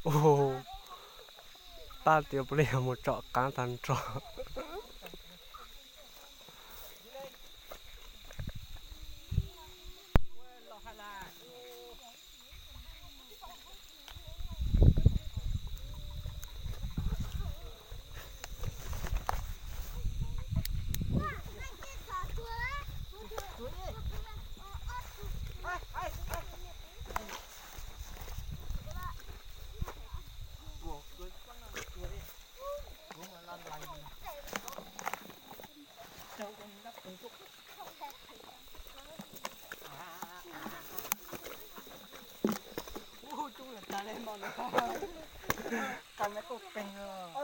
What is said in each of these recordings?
Ồ, ta tiêu bây giờ một trọ cá thành trọ.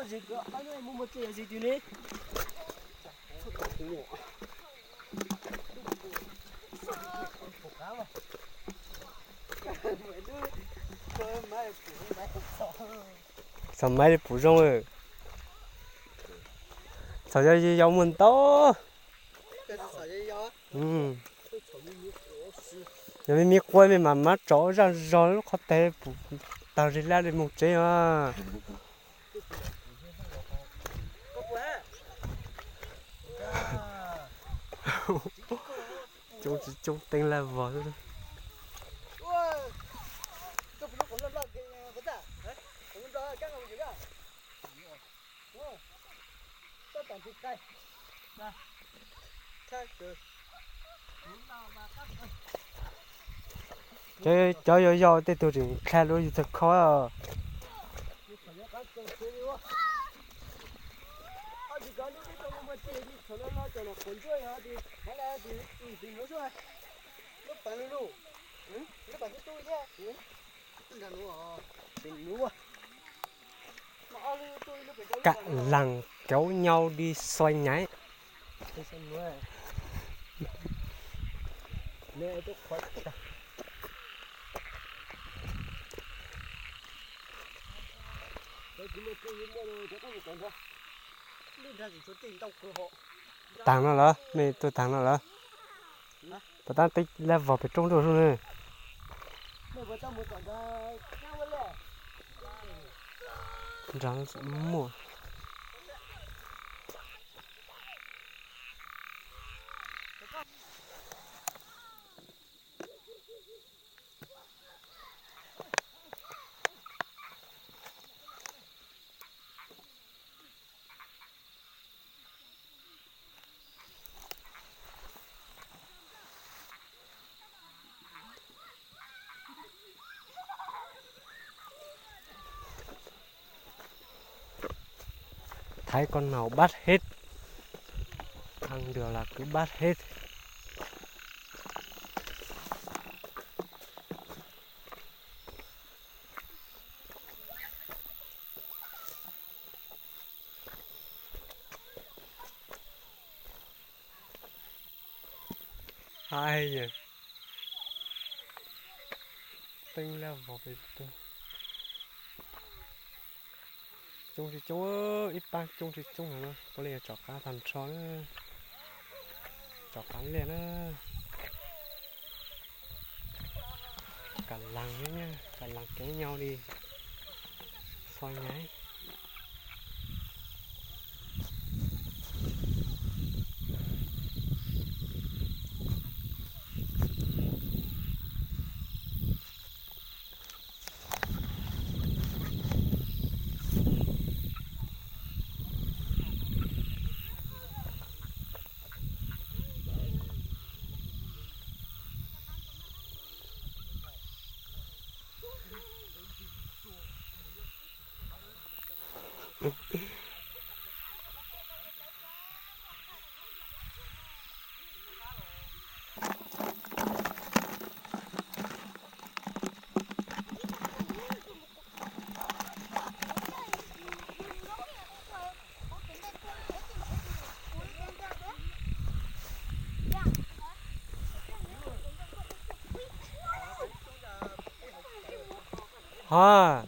Gì cơ? Anh ơi, mua một chuyện gì thế? Sao mấy phụ rong rồi? Sao giờ gì giống mình to? Ừ. Giờ mình miết quay mình mà trỏ ra rồi nó khó té phụ tao đi ra đi một chế à. Chúng tên là vợ thôi. Chơi chơi yo tới tôi chỉ khai luôn thật khó à. Cả làng kéo nhau đi xoay nhái. Tàng nó là, mày tôi tàng nó là. Tôi đang tích level phải trông được rồi. Rắn mùa. Thấy con nào bắt hết, ăn được là cứ bắt hết. Hay nhỉ, tinh là vào về tôi. Chung thì chung ít ba chung thì chung hả? Có lẽ chọc cá thành tròn nữa, chọc cá liền nữa. Cả làng ấy nha, cả làng kéo nhau đi xoay nháy. Ha,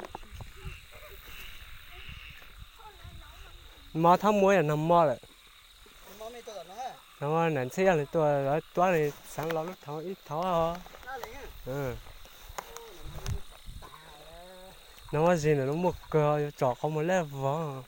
mò thăm muối là nằm mò lại. Nó nãy xe là tôi này sáng lo lúc tháo ít tháo hả? Ừ. nó có gì nữa nó một cờ chọc không một lép vó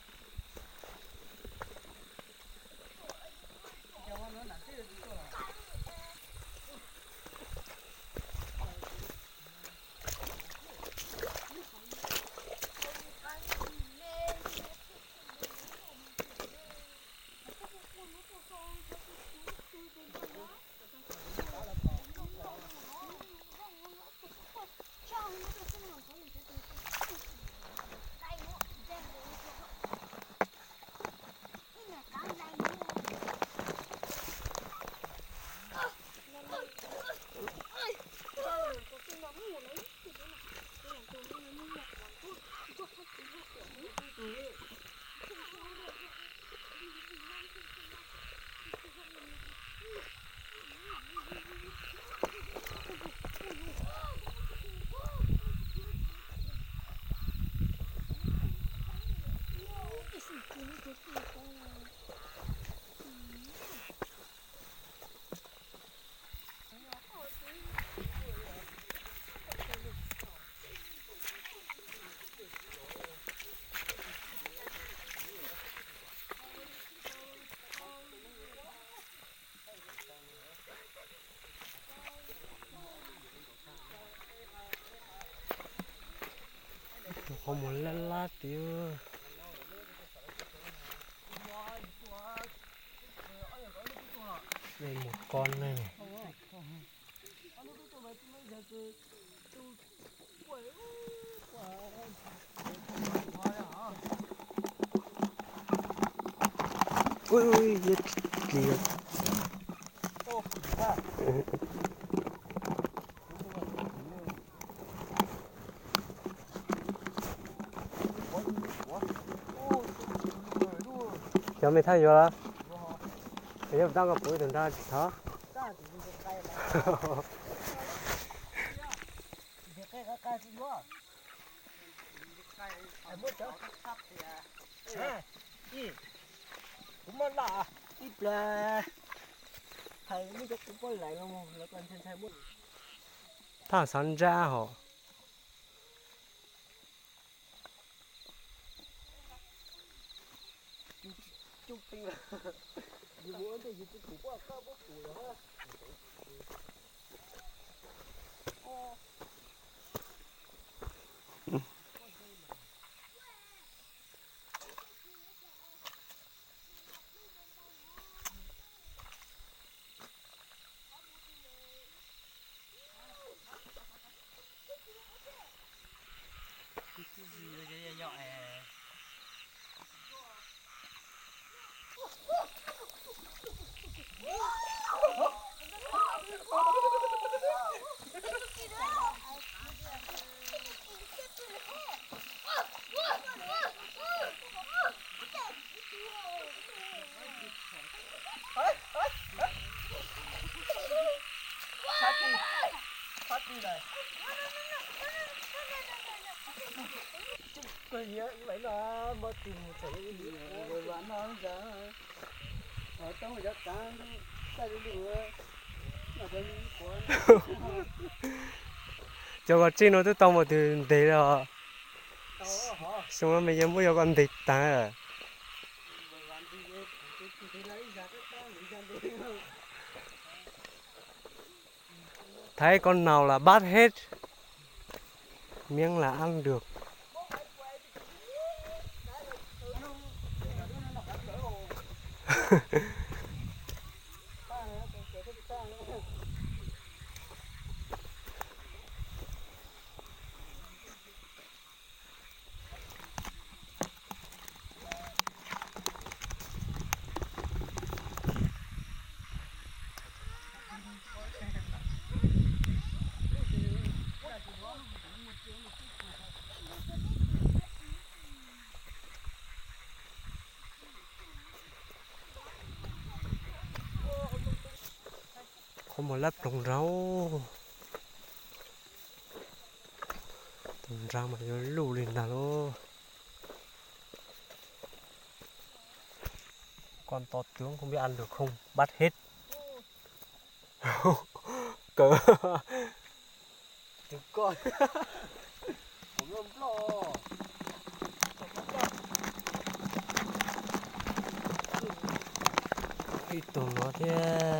không muốn lăn lát tiêu đây một con này ui ui giật kìa cho mày thay vô đó bây giờ tao gặp bụi thằng ta thở cũng mất lạ ít là thầy mới cho cũng có lại không là còn thầy muốn thằng sáng ra hả chụp tinh là gì muốn thì chụp cũng có các bố chủ đó phát đi này cái gì vậy là mất tiền một số gì rồi bán nó ra ở trong cái đất cán cái gì nữa là cái quán cho con chim nó tới tông một từ đấy là xong rồi mình mới có con thịt ta rồi thấy con nào là bắt hết miếng là ăn được không một lớp trồng rau mà nó lù lên là nó con to tướng không biết ăn được không bắt hết cỡ từ con lồm lò ít tụi nó thế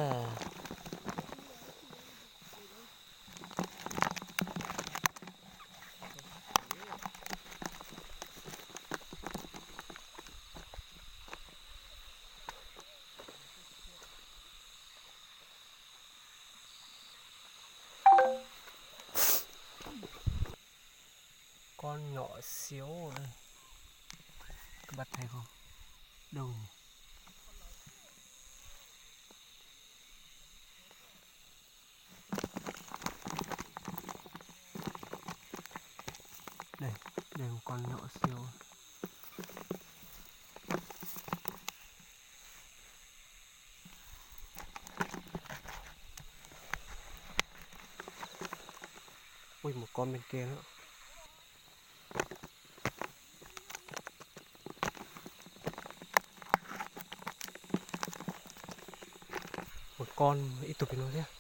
con nhỏ xíu ở đây các bạn thấy không đâu nhỉ đây đây một con nhỏ xíu ui một con bên kia nữa một con ít tụt nó thế